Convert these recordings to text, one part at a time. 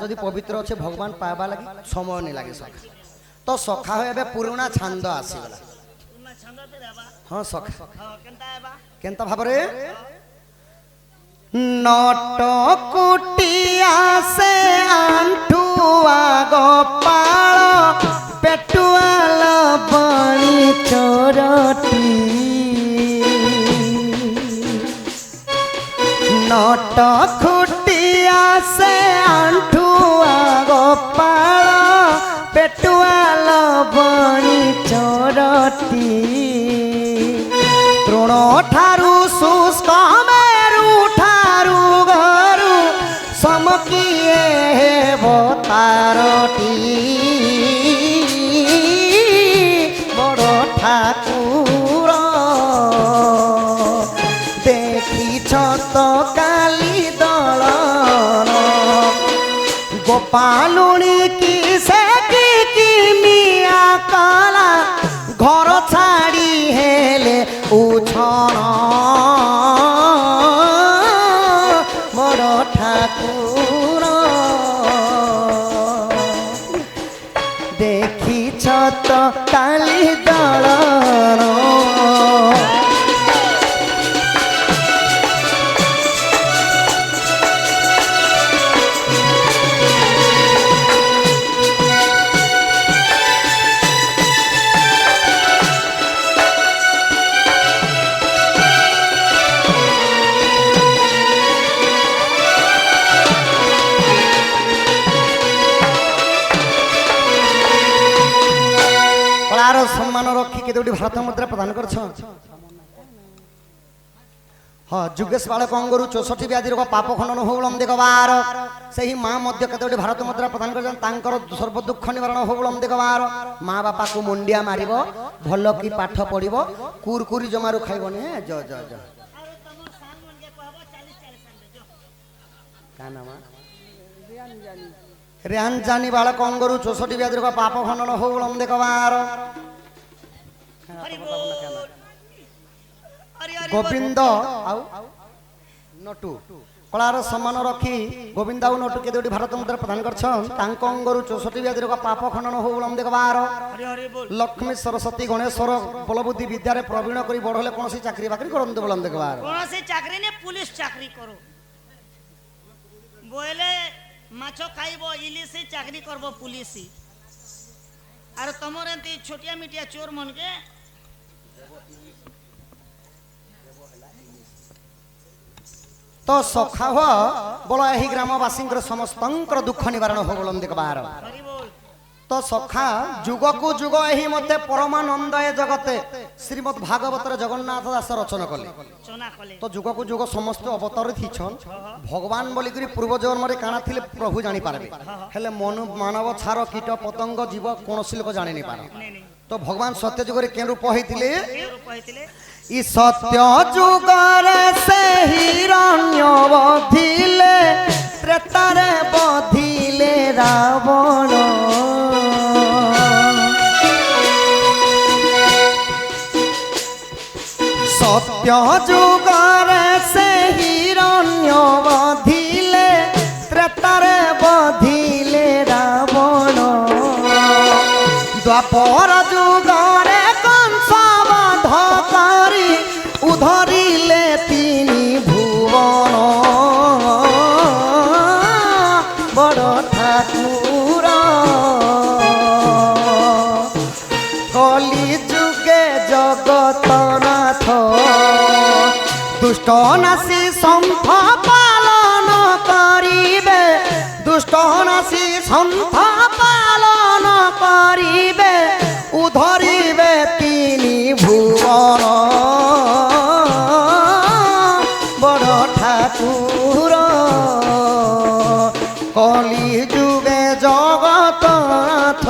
যদি পবিত্র আছে ভগবান পাইবা লাগি সময় নেই লাগে সখা তো সখা হয়ে ଏବେ ପୁରୁଣା ଛାନ୍ଦ ଆସିଗଲା। ହଁ ସଖା କେନ୍ତା ଭାବରେ ନଟ କୁଟିଆ ସେ ଆଣ୍ଠୁଆ ଗୋପାଳ ପେଟୁଆଲ ବଣି ଚୋରଟି ନଟ କୁଟିଆ ସେ ଆଣ୍ଠୁଆ ଗୋପାଳ ପେଟୁଆଲ ବଣି ଚୋରଟି ତୃଣ ଠାରୁ ଶୁଷ୍କ ମେରୁ ଠାରୁ ଘରୁ ସମକିଏ ହେବ ତାରଟି ବଡ଼ ଠାକୁର ଦେଖିଛ ତ କାଲି ଦଳନ ଗୋପାଲୁଣୀ କି ସେ କି ମିଆ କଲା ଘର ଛାଡ଼ି ହେଲେ ଉଛନ ବଡ଼ ଠାକୁର ଦେଖିଛ ତ କାଲି ଦଳନ सम्मान रखी के भारत मुद्रा प्रदान कर हाँ जुगेश बाल कंगरू 64 व्याधि रोग पाप खंडन होलम देखबार से ही माँ मध्य के भारत मुद्रा प्रदान कर सर्व दुख निवारण होलम देखबार माँ बापा को मुंडिया मार भल कि पाठ पढ़ कुरकुरी जमारू खाइबनी ज ज ज रेहान जानी बाल कंगरू 64 व्याधि रोग पाप खंडन होलम देखबार गोविंद नटू कलार सम्मान रखी गोविंद आउ नटू के भारत मुद्रा प्रदान करंगरू 64 व्याधि रोग पाप खंडन होलम देखबार लक्ष्मी सरस्वती गणेश्वर बलबुद्धि विद्या प्रवीण कर बढ़ले कौन चाकरी बाकरी करते बोलम देखबार चाकरी ने पुलिस चाकरी करो बोले माछो खाइबो इलिसी चाकरी करबो पुलिसी आर तमर एंती छोटिया मिटिया चोर मन के तो सखा हो बोला यही ग्रामवासी समस्त दुख निवारण हो बोलम देखबार तो सखा जुग को जुग यही मते परमानंद ए जगते श्रीमद् भागवत जगन्नाथ दास रचना कले तो जुग को जुग समस्त अवतरित हिछन भगवान बोली करी पूर्व जन्म रे काना थिले प्रभु जानि पारबे हेले मानव छार कीट पतंग जीव कोनोसी लोक जानि नै पार तो भगवान सत्य जुग रे के रूप होइतिले इ सत्य जुग रे से हिरण्य बधिले त्रेता रे बधिले रावण सत्य जुग रे से हिरण्य बधिले त्रेता रे बधिले रावण द्वापर जुग रे कंस बध करी उधरिले तिनी भुवन बड़ ठाकुर कली जुगे जगतनाथ दुष्ट नासी संथ पालन करिबे दुष्ट नासी संथ पालन करिबे उधरिबे तिनी भुवन बड़ ठाकुर कली जुगे जगतनाथ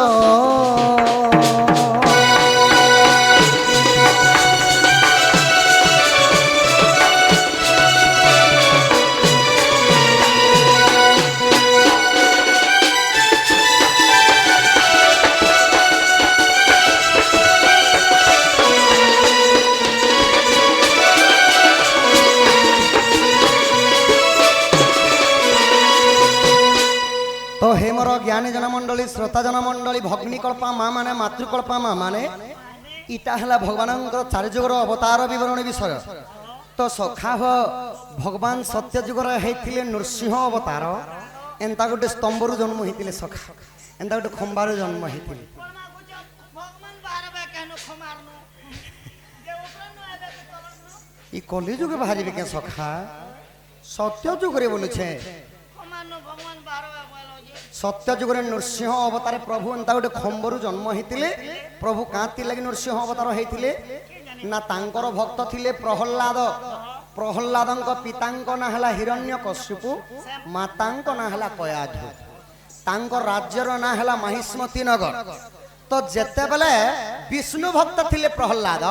तो हे मोर ज्ञानी जनमंडली श्रोता जनमंडली भग्निकल्पा माँ माने मातृकल्पा माँ माने इटा है भगवान चारिजुगर अवतार बरण विषय तो सखा भगवान सत्यजुगर होते नृसिंह अवतार एंता गोटे स्तंभर जन्म होते सखा एंता गोटे खंबार जन्म होते भगवान बारबे केनो खमारनो जे उपरनो आबे के तलनो ई कलिजुगे बाहरी के सखा सत्यजुगरे बोले छे खमारनो भगवान बारबे बोलो जे सत्यजुगरे नृसिंह अवतार प्रभु एंता गोटे खंबरु जन्म होते प्रभु कांति लगी नृसिंह अवतार होते ना तांकर भक्त थिले प्रहल्लाद प्रहल्लादंक पितांक ना हला हिरण्यकशिपु मातांक ना हला कयाधु तांकर राज्यर ना हला महिष्मती नगर तो जेते बेले विष्णु भक्त थिले प्रहल्लाद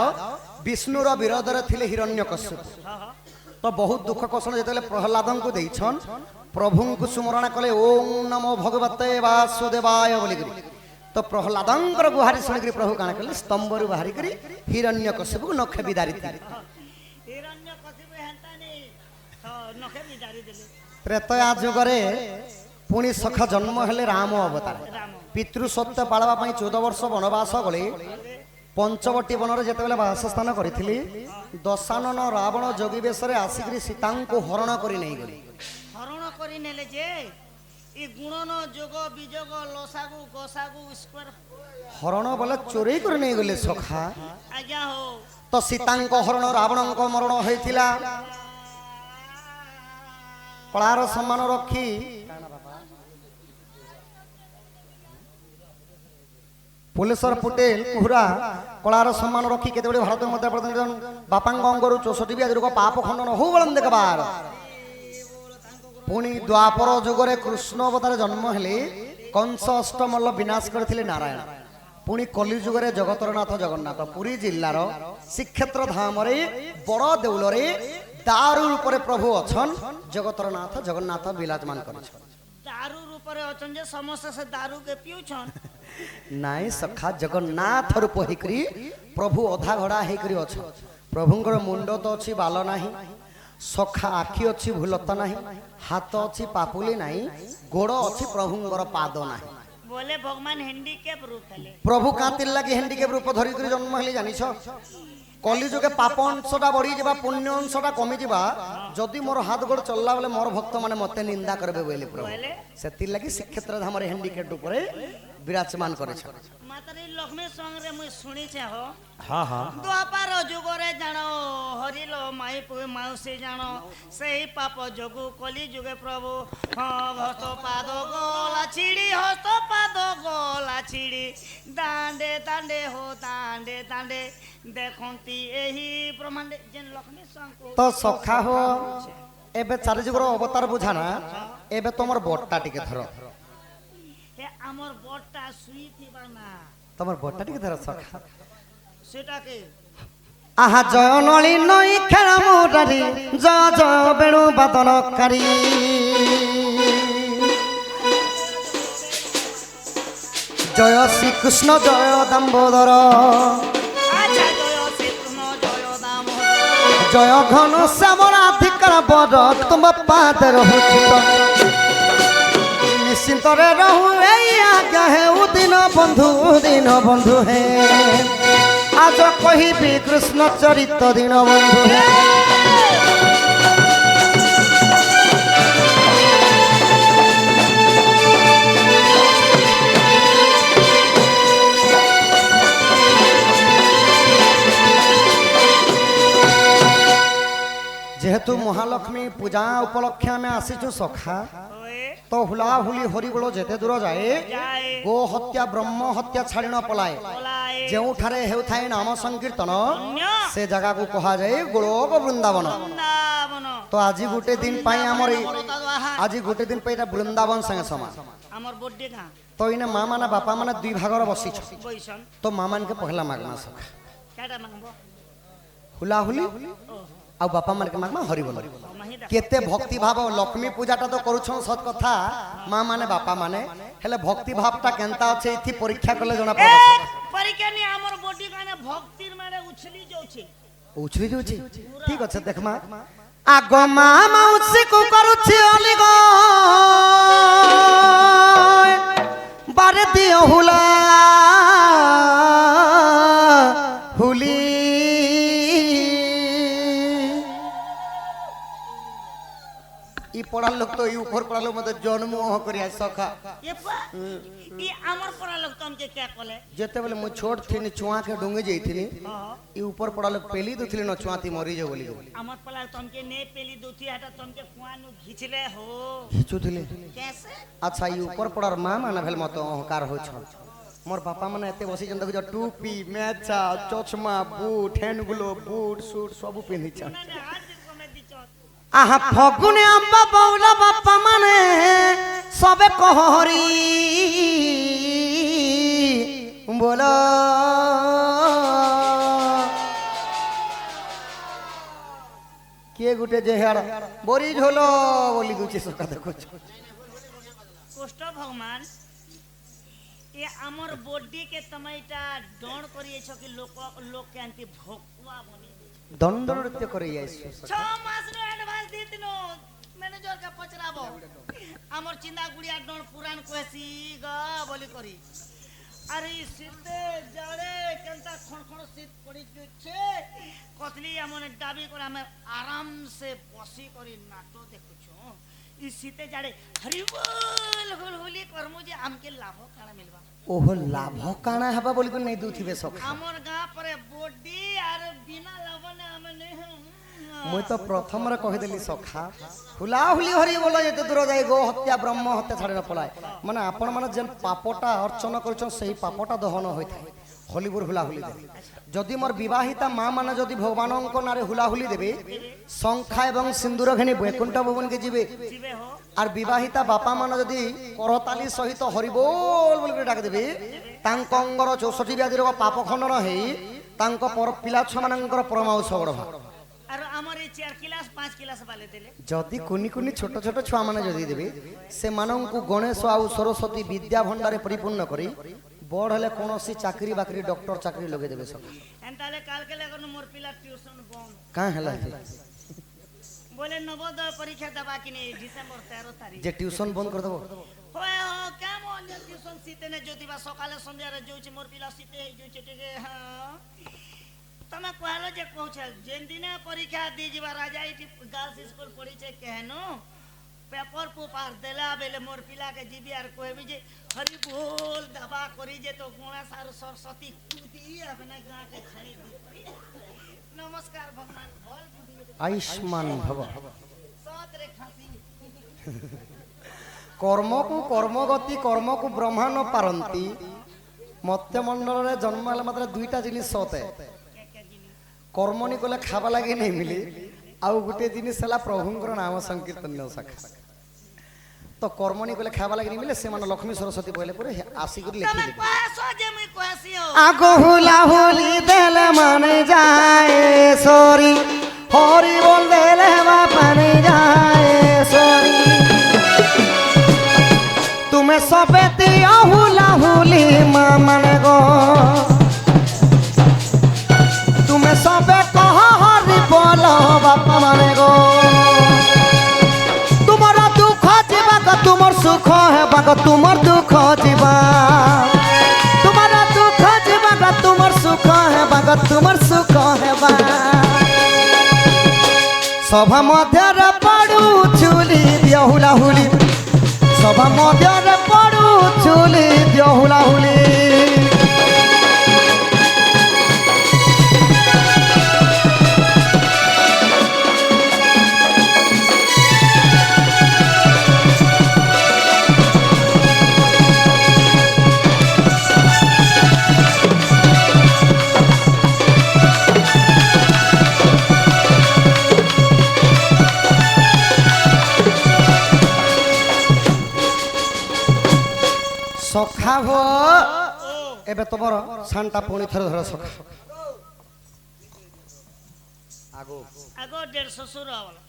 विष्णुर विरोध रे थिले हिरण्यकशिपु तो बहुत दुख कष्ट जेते प्रहल्लादन को देइछन प्रभु को सुमरण कले ओम नमो भगवते वासुदेवाय बोली तो प्रहलादंकर गुहारी सुनिक प्रभु काना कले स्तंभरु बाहरी करी हिरण्यकशिपु को नखे बिदारी थी हिरण्यकशिपु हेंतानी नखे बिदारी देले त्रेतया जुगरे पुणी सखा जन्म हेले राम अवतार पितृ सत्य पाळवा पई 14 वर्ष वनवास गले पंचवटी वन रे जेते बेले वासस्थान करिथिली दशानन रावण जोगी बेश रे आसिकरी सीता को हरण करी नै गली हरण करी नेले जे ई गुणन जोग बिजोग लसागु गसागु स्क्वायर हरण बोले चोरी कर नहीं गले सखा आज्ञा हो तो सीता हरण रावण मरण होइथिला कलार सम्मान रखी पुलिसर पुटेल कुहरा कलार सम्मान रखी केते बड़ी भारत मध्य प्रदेश बापांग अंगरु 64 भी आदिको पाप खंडन हो बलन देखबार पुणी द्वापर जुगरे कृष्ण अवतार जन्म हेले कंस अष्टमल्ल विनाश करथिले नारायण पुणी कलि जुगरे जगतरनाथ जगन्नाथ पुरी जिल्लार श्रीक्षेत्र धाम रे बड़ देउल रे दारू रूप रे प्रभु अछन जगतरनाथ जगन्नाथ विराजमान करछन दारू रूप रे अछन जे समस्त से दारू के पिउछन नाई सखा जगन्नाथ रूप हेकरी प्रभु अधा घड़ा हेकरी अछन प्रभुंकर मुंड तो अछि बाल नाही सखा आखि अच्छी भूलत नाही हाथ अच्छी पापुली नाही गोड़ अच्छी प्रभुंगर पाद नाही बोले भगवान हैंडीकैप रूप हेले प्रभु कातिर लगी हैंडीकैप रूप धरि करी जन्म हेले जानिछ कली जुगे पाप अंशटा बढ़ी जाबा पुण्य अंशटा कमी जाबा जदि मोर हाथ गोड़ चलला बेले मोर भक्त माने मते निंदा करबे बोले प्रभु सेति लगी श्रीक्षेत्र धाम रे हैंडीकैप ऊपर विराजमान करे छ मातारी लक्ष्मी संग रे मुई सुनी छ हो हां हां द्वापर जुगरे जानो हरिलो माई पुई माउसी जानो सेही पाप जोगु कली जुगे प्रभु हस्त पाद गोला छिड़ी हस्त पाद गोला छिड़ी दांडे दांडे हो दांडे दांडे देखंती एही ब्रह्मांड जेन लक्ष्मी संग तो सखा हो एबे चारि जुगर अवतार बुझाना एबे तोमर बट्टा टिके धर हे हमर बट्टा सुई थिबा ना तोमर बट्टा टिके धर सखा सेटा के आहा जय नली नई खेला मुरारी जय जय बेणु बादनकारी जय श्री कृष्ण जय दामोदर अच्छा जय श्री कृष्ण जय दामोदर जय घन श्यामराधिकार बर तुम पाद रहुचित निश्चिंत रे रहु आज्ञा है दिन बंधु है आज कहि कृष्ण चरित दिन बंधु है जेहेतु महालक्ष्मी पूजा उपलक्ष्य में आसीचु सखा तो हुला हुली हरिबोल जेते दूर जाए गो हत्या ब्रह्म हत्या छाड़ी न पलाए जो ठारे हेउथाय नाम संकीर्तन से जगह को कहा जाए गोलोक वृंदावन तो आज गोटे दिन पाई हमर आज गोटे दिन पे वृंदावन संगे समान हमर बर्थडे का तो इने मां माने बापा माने दुई भागर बसी बैसन तो मां मान के पहला मागना सखा केटा मांगबो हुला हुली आ बापा मान के मागमा हरिबोल केते भक्ति भाव लक्ष्मी पूजाटा तो करूछन सत कथा मां माने बापा माने हेले भक्ति भावटा केनता अछि इथि परीक्षा करले जणा पड़े परीक्षा नि हमर बॉडी काने भक्तिर मारे उछली जाउछि ठीक अछि देखमा आगो मां मौसी को करूछि अलिगो পড়ার লোক তো এই উপর পড়ার লোক মতো জন্ম করিয়া সখা ये पा ये अमर पड़ा लोग तुमके क्या कोले যেতে বলে মু ছোট থিনি চুয়াকে ডুঙ্গে যাইছিনি हां এই উপর পড়ার লোক পেলি দুথিলি ন চুয়াতি মরি যাও বলি अमर पड़ा तुमके ने पेली दूती हटा तुमके कुआनु घिचले हो হিচুথিলি कैसे আচ্ছা এই উপর পড়ার মা মানে ভেল মতো অহংকার হইছ মোর বাপা মানে এতে বসি যেন দেখো টুপি মেচা চশমা বুট হ্যান্ডগুলো বুট সুট সব পিন্ধিছ मैंने हाथ जिसको मैं दिचो আহা ফগুনে আম্বা বউলা বাপা মানে সবে কহরি বল কে গুটে যে হেয়ার বরিজ হলো বলি গুছি সকা দেখছ कुष्ठ भगवान ये अमर बॉडी के तमैटा डोण करिएछ कि लोक के अंति भोकुआ बनी দণ্ড নৃত্য করে আইছো 6 मास नो एडवांस दीतनो मैनेजर का पचराबो अमर चिंदा गुड़िया डोण पुरान कोसी ग बोली करी अरे सिद्धे जाड़े केनता खण खण सीत पड़ी छे कतली हमने दाबी कर हमें आराम से बसी करी नाटो देखुछो ई सीते जाड़े हरि बोल होल होली करमु जे हमके लाभ काना मिलबा ওহ লাভ কাଣା হবা বলি কোন নাই দুথিবে সখা हमर गां पर बॉडी और बिना लाभ ने हमें नहीं মুই তো প্রথমরে কহিদেলি সখা হুলা হুলি হরি বলো যেতে দূর যাই গো হত্যা ব্রহ্ম হত্যা ছাড়ি না পলায় মানে আপন মানে যেন পাপটা অর্চনা করছন সেই পাপটা দহন হইথায় হলিবুর হুলা হুলি দেবে যদি মোর বিবাহিতা মা মানে যদি ভগবানଙ୍କ নারে হুলা হুলি দেবে সংখ্যা এবং সিন্দুর ঘেনি বৈকুণ্ঠ ভবনকে যাবে जीवे हो আর বিবাহিতা বাপা মানে যদি করতালি সহিত হরিবোল বলি করে ডাক দেবে তাঙ্ক অঙ্গর 64 ব্যাধি রোগ পাপ খণ্ডন হেই তাঙ্ক পিলা ছুଆମାନଙ୍କର পরমাউষ বড়ভা और हमर 4 क्लास 5 क्लास वाले देले যদি কুনি কুনি ছোট ছোট ছুয়া মানে যদি দেবে সেମାନଙ୍କୁ গণেশ ଆଉ ସରସ୍ୱତୀ ବିଦ୍ୟା ଭଣ୍ଡାରେ ପରିପୂର୍ଣ୍ଣ କରି বড় হলে কোনসি চাকরি বাকরি ডক্টর চাকরি লগে দেবে সব एंताले काल के लगन मोर पिला ट्यूशन बंद কাঁ হেলা बोले नवोदय परीक्षा दबा कि नहीं डिसेंबर 13 तारीख যে টিউশন বন্ধ করে দেবো होए हो क्या मन ट्यूशन सीते ने ज्योतिबा सकाले संध्या रे जोछि मोर पिला सीते जोछि टिके हां तमे कहलो जे कहछ जेन दिन परीक्षा दी जीवा राजा इटी गर्ल्स स्कूल पढ़ी छे कहनो पेपर पेपर देला बेले मोर पिला के जीबी आर कहबी जे हरि बोल दबा करी जे तो गुणा सार सरस्वती कूदी अपने गां के छाई दी नमस्कार भगवान बोल আয়ুষ্মান ভব सात रे खासी কর্মকু কর্মগতি কর্মকু ব্রহ্মা ন পারନ୍ତି মত্যমণ্ডଳରେ জন্ম ହେଲା ମାତ୍ର ଦୁଇଟା ଜିନିଷ ସତେ क्या क्या गिनी কর্মনি কলে খাবা লাগি নাই মিলি ଆଉ ଗୋଟେ ଜିନିଷ ହେଲା ପ୍ରଭୁଙ୍କର ନାମ ସଂକୀର୍ତ୍ତନ ସଖା ତ କର୍ମନି କଲେ ଖାବା ଲାଗି ମିଲେ ସେମାନେ ଲକ୍ଷ୍ମୀ ସରସ୍ୱତୀ କହିଲେ ପରେ ଆସିକରି तमे ଲେଖିଲେ कहसो जे मैं कहसी हो আগো হুলা হুলি দেলে মানে যায় সরি হরি বল দেলে বাপানে যায় সরি তুমি সবে দিও হুলা হুলি মা মানে গো তুমি সবে কহ হরি বল বাপা মানে গো তোমার দুঃখ ଯିବା গো তোমার সুখ হেবা গো তোমার দুঃখ ଯିବା তোমার দুঃখ ଯିବା গো তোমার সুখ হেবা গো তোমার সুখ হেবা সভা মধ্যরে পড়ু চুলি দিও হুলা হুলি সভা মধ্যরে পড়ু চুলি দিও হুলা হুলি সখা হো এবে তোমার সানটা পুনি থরে ধরে সখা আগো আগো 150 সুরা वाला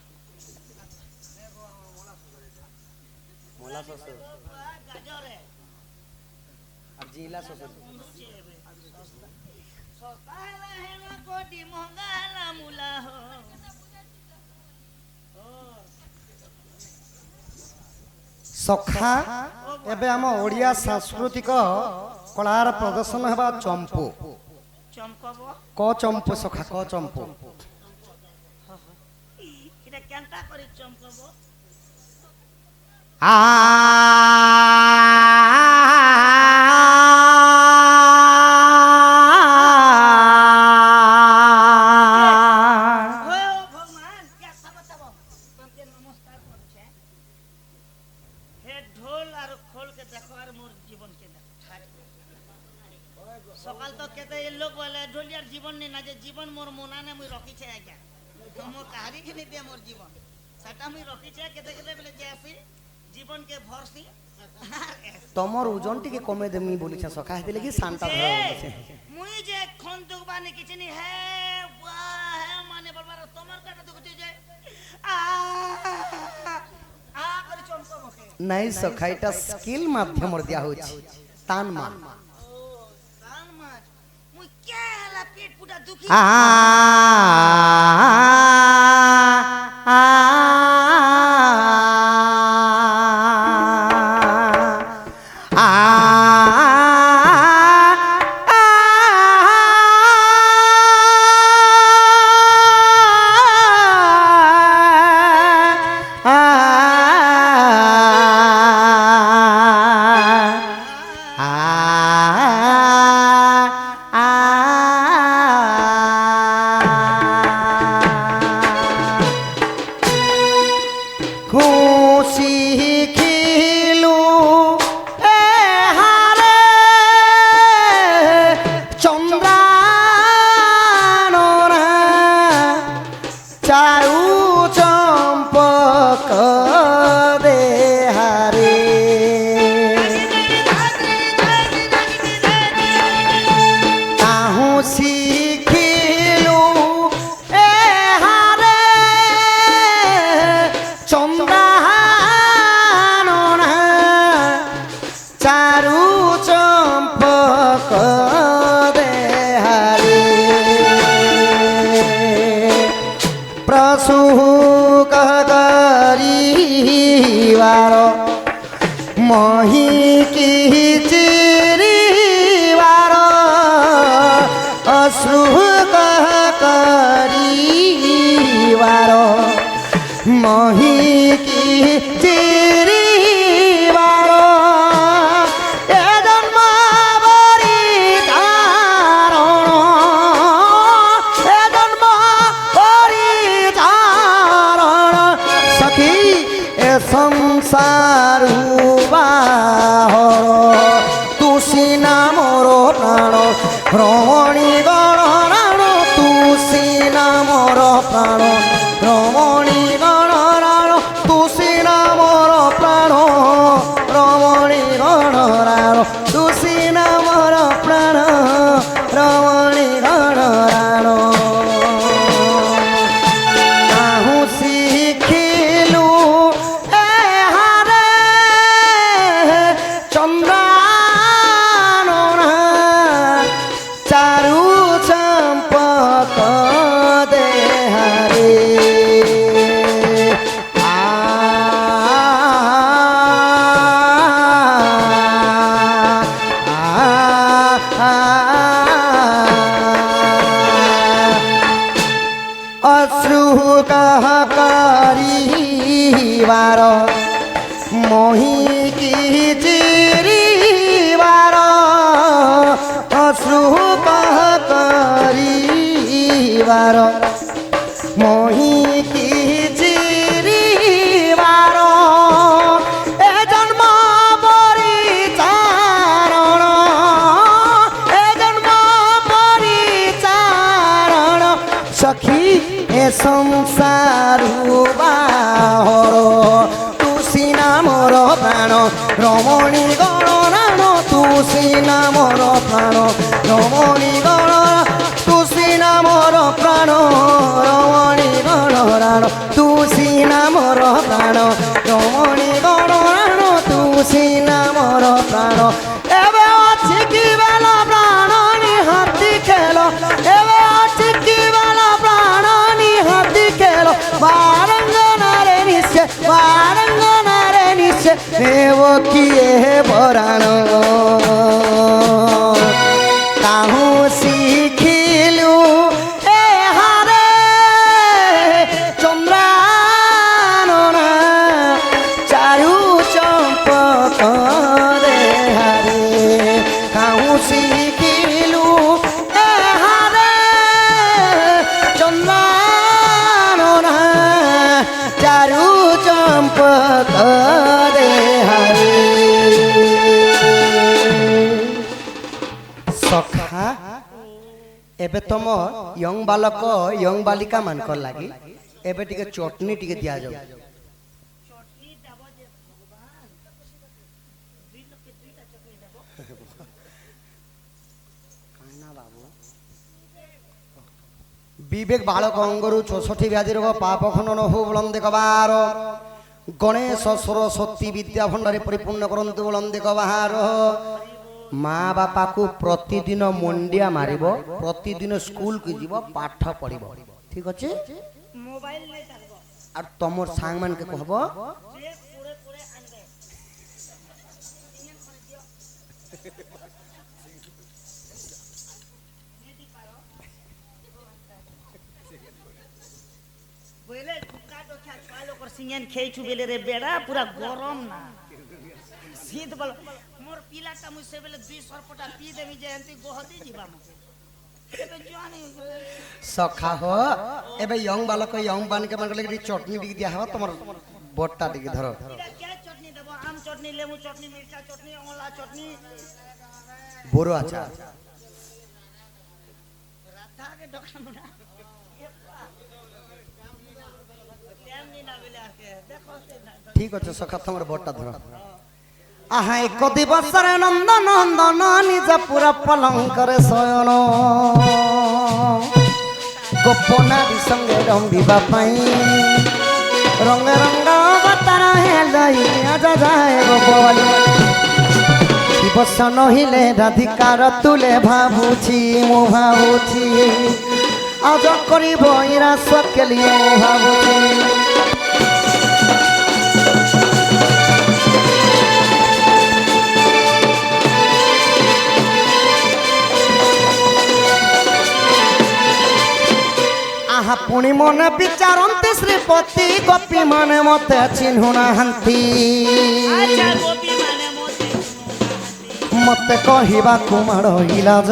মোলা শ্বশুর গাজরে আর জিলা শ্বশুর সস্তা হেলা হেলা কোটি মহঙ্গা হেলা মুলা हो সখা এবে আম ওড়িয়া সাংস্কৃতিক কলার প্রদর্শন হেবা চম্পু চমকবো ক চম্পু সখা ক চম্পু এটা কেনটা করে চমকবো ভগবান কে সাব সাব তোমাকে নমস্কার করছে হে ঢোল আর খোলকে দেখো আর মোর জীবনকে দেখো সকাল তো কেতে এই লোক বলে ঢোলিয়ার জীবন নেই না যে জীবন মোর মনানে মুই রখিছে আজ্ঞা মোর কাহারি কিনে দিয়ে মোর জীবন সেটা মুই রখিছে কেতে কেতে বলে যে আসি জীবনকে ভরসি তোমার ওজন টিকে কমে দেমি বলিছে সখা হেতে লাগি শান্তা ধরা বলছে মুই যে খন দুবানি কিছিনি হে বাহ হে মানে বলবার তোমার কাটা দুখতে যে আ আ করে চমক মুখে নাই সখা এটা স্কিল মাধ্যমর দিয়া হচ্ছে তান মান কান মাছ মুই কে হলা পেট পুটা দুখি খুশি খিলু এ হারে চন্দ্রানরা চারু চম্পক দেহারে তাহু শিখিলু এ হারে চন্দ্রাননা চারু চম্পক দেহারে প্রসূক করিবার মহি কি চিরিবার অশ্রুক করিবার মহি কি চিরিবার এ জন্ম পরিচারণ এ জন্ম পরিচারণ সখী এ সংসার বাহর তুষি নামর প্রাণ রমণী গণরাণ তুষি নামর প্রাণ রমণী গণরাণ তুষি নামর প্রাণ রমণী গণরাণ তুষি নামর প্রাণ রমণী গণরাণ তাহু শিখিলু এ হারে চন্দ্রাননা চারু চম্পক দেহারে অশ্রু কহ করিবার মহি কি চিরিবার অশ্রু কহ করিবার মহি কি চিরিবার এ জন্ম পরিচারণ এ জন্ম পরিচারণ সখী এ সংসার বাহর তুষি নামর প্রাণ রমণী গণরাণ তুষি নামর প্রাণ রমণী গণরাণ তুষি নামর প্রাণ রমণী গণরাণ তুষি নামর প্রাণ রমণী গণরাণ তুষি নামর প্রাণ এবে ଅଛି কি বেলা প্রাণ নিহাতি খেল এবে ଅଛି কি বেলা প্রাণ নিহাতি খেল বারঙ্গনারে নিশ্চে দেব কিয়ে বরাণ তাহু শিখিলু এ হারে চন্দ্রাননা চারু एबे तुम यंग बालक यंग बालिका मानकर लागी एबे टिके चटनी टिके दिया जाऊ विवेक बालक अंगरु 64 व्याधि रोग पाप खंडन हो बोलन देखबार गणेश सरस्वती विद्या भंडारे परिपूर्ण करंतु बोलन देखबार माँ बापा को प्रतिदिन मुंडिया मारिबो प्रतिदिन स्कूल को जीव पाठ पढ़िबो ठीक अच्छे मोबाइल नहीं करबो और तमोर सांग मान के कहबो जे पूरे पूरे आनबे बोले कुका तो क्या पालो कर सिंगन खेचु बेले रे बेड़ा पूरा गरम ना शीत बल मोर पिलाटा मुसे बेले 2 सरपटा पी देबी जे एंती गोहदी जीवा मके एबे जानी सखा हो एबे यंग बालक यंग बान के मन के चटनी टिके दिया हो तमर बोटा टिके धरो क्या चटनी देबो आम चटनी लेमू चटनी मिर्चा चटनी ओला चटनी बोरो अचार राधा के डॉक्टर ना ठीक अच्छे सखा तमर बोटा धरो आहा एक दिवस रे नंदन नंदन निज पूरा पलंकर शयन गोपनारी संगे रंबिबा पाई रंग रंग अवतार हेलई आजा जाए गोपाली दिवस नहिले राधिकार तुले भाबुछि मु भाबुछि आज करिब इरा सकलिए मु भाबुछि आहा पुणी मन विचारते श्रीपति गोपी माने मते चिन्हुना हंती अच्छा गोपी माने मोते मते कहिबा कुमार इलाज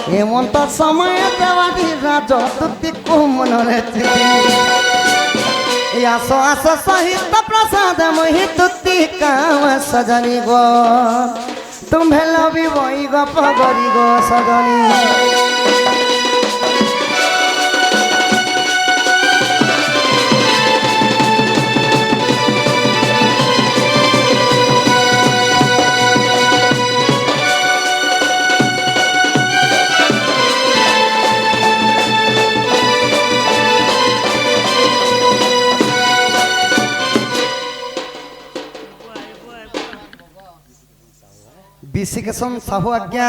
हेमंत समय देवानी राज तुति कुमनरे आस आस सहित प्रसाद मोहि तुति काम सजनी गो तुम्हे लबी बई गप गरी गो सजनी विशिकेशन साहू आज्ञा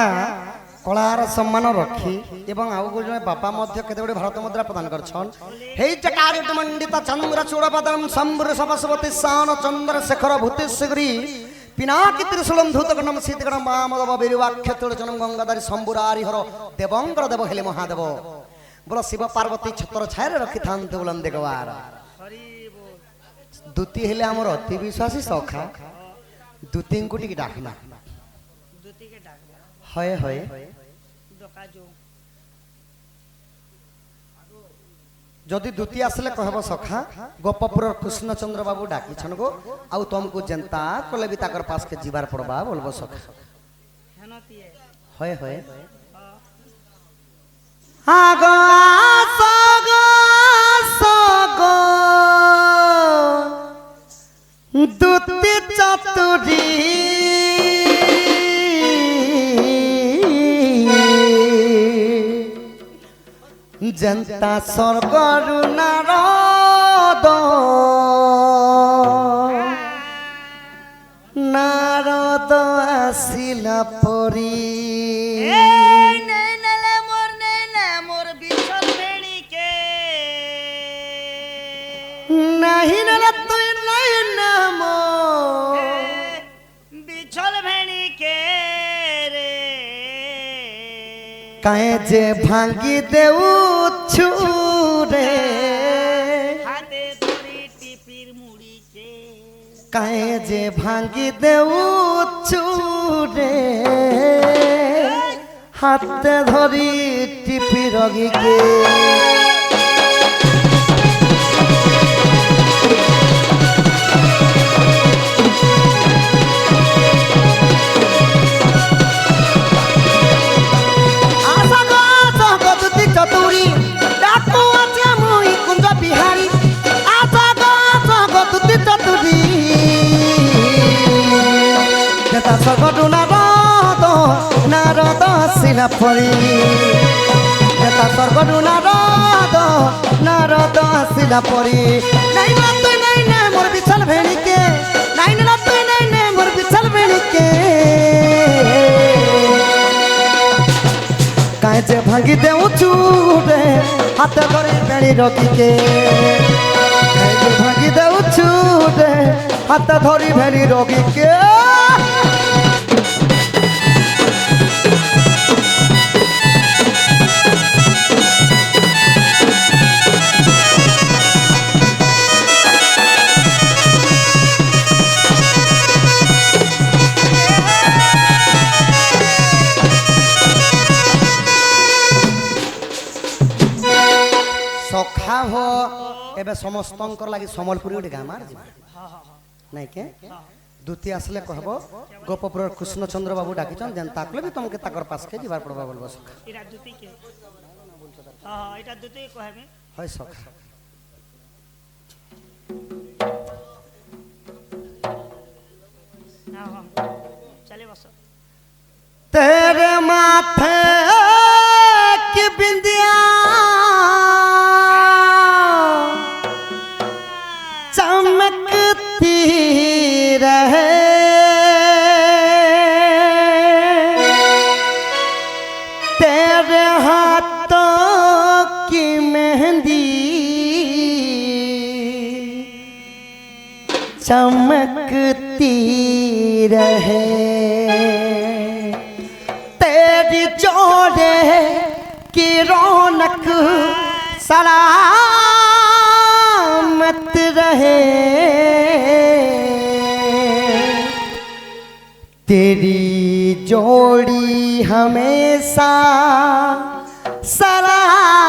कलार सम्मान रखी एवं आउ को जने बापा मध्य केते बडे भारत मुद्रा प्रदान करछन हे चकारित मंडित चंद्र चूड़पदम संभ्र सबसवती सान चंद्र शेखर भूतेश्वरी पिनाकी त्रिशूलम धूतगणम शीतगणम वामदेव वीरवाक्यतुलचनम गंगाधारी शंभुरारि हर देवंकर देव हेले महादेव बोलो शिव पार्वती छत्र छायर रखी थांते बोलन देखवार हरि बोल दुती हेले हमर अति विश्वासी सखा दुती को टिक डाकना दुती के डाक हय हय डका जो जदि द्वितीय आसले कहब सखा गोपपुर कृष्णचंद्र बाबू डाकी छन गो आउ तुमको जनता कले भी ताकर पास के जीवार पड़बा बोलबो सखा हेनती है हय हय हां आगो सगो सगो दुती चतुरी जनता स्वर्गरु नारद नारद आसिला परी मोर बिछल भेड़ी के नहीं न तुई नहीं नाम बिछल भेड़ी के रे काहे जे भांगी देऊ छुरे हाथे धरी टिपिर मुड़ी के काहे जे भांगी देऊ छुरे हाथे धरी टिपी रगी के ତା ସଗଡୁ ନାରଦ ଆସିଲା ପରି ତା ସଗଡୁ ନାରଦ ଆସିଲା ପରି ନାଇଁ ନା তুই ନାଇଁ নে মোর বিছাল ভেড়িকে নাইন না তুই নাই নে মোর বিছাল ভেড়িকে কায় যে ভাঙি দেউছু রে হাতে ধরে বেড়ি রকিকে কায় যে ভাঙি দেউছু রে হাতে ধরি ভেড়ি রকিকে সখা হো এবে সমস্তঙ্কর লাগি সম্বলপুরি গোটে গাঁ মার ଯିବା ନାଇଁ କେ দ্বিতীয় আসলে কহব গোপপুরর কৃষ্ণচন্দ্র বাবু ডাকিছন যেন তাকলে বি তোমাকে তাকর পাশকে যাবার পড়বা বলব সখা এটা দুতি কে হ্যাঁ এটা দুতি কহবে হয় সখা হ্যাঁ হ্যাঁ চলে বসো तेरे माथे की बिंदिया चमकती रहे तेरे हाथों की मेहंदी चमकती रहे तेरी जोड़े की रौनक सलामत रहे तेरी जोड़ी हमेशा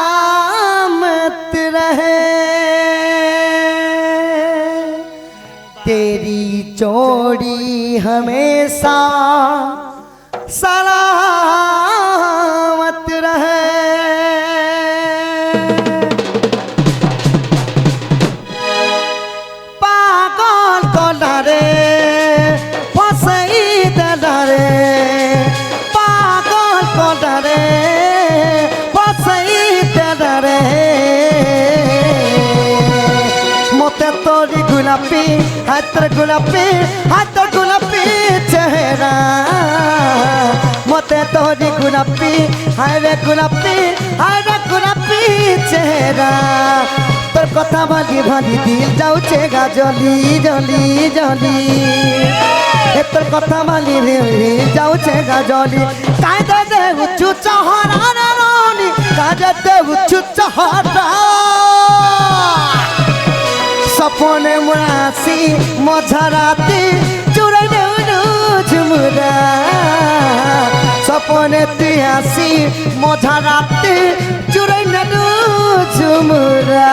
सलामत रहे तेरी जोड़ी हमेशा सलामत रहे पागल को डरे फसई डरे पागल को डरे फसई डरे मोते तोरी गुलाबी हाथ गुलाबी चेहरा मोते तोरी गुलाबी हाय गुलाबी चेहरा তোর কথা ভালি ভালি দিল যাউছে গা জলি জলি জলি তোর কথা ভালি দিল যাউছে গা জলি কায়দা দে উচ্চু চহরা রানি কায়দা দে উচ্চু চহরা সপনে মুরাসি মঝারাতি চুরাই দেউনু ঝুমুরা সপনে তুই আসি মঝারাতি চুরাই নেনু ঝুমুরা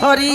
ଧରି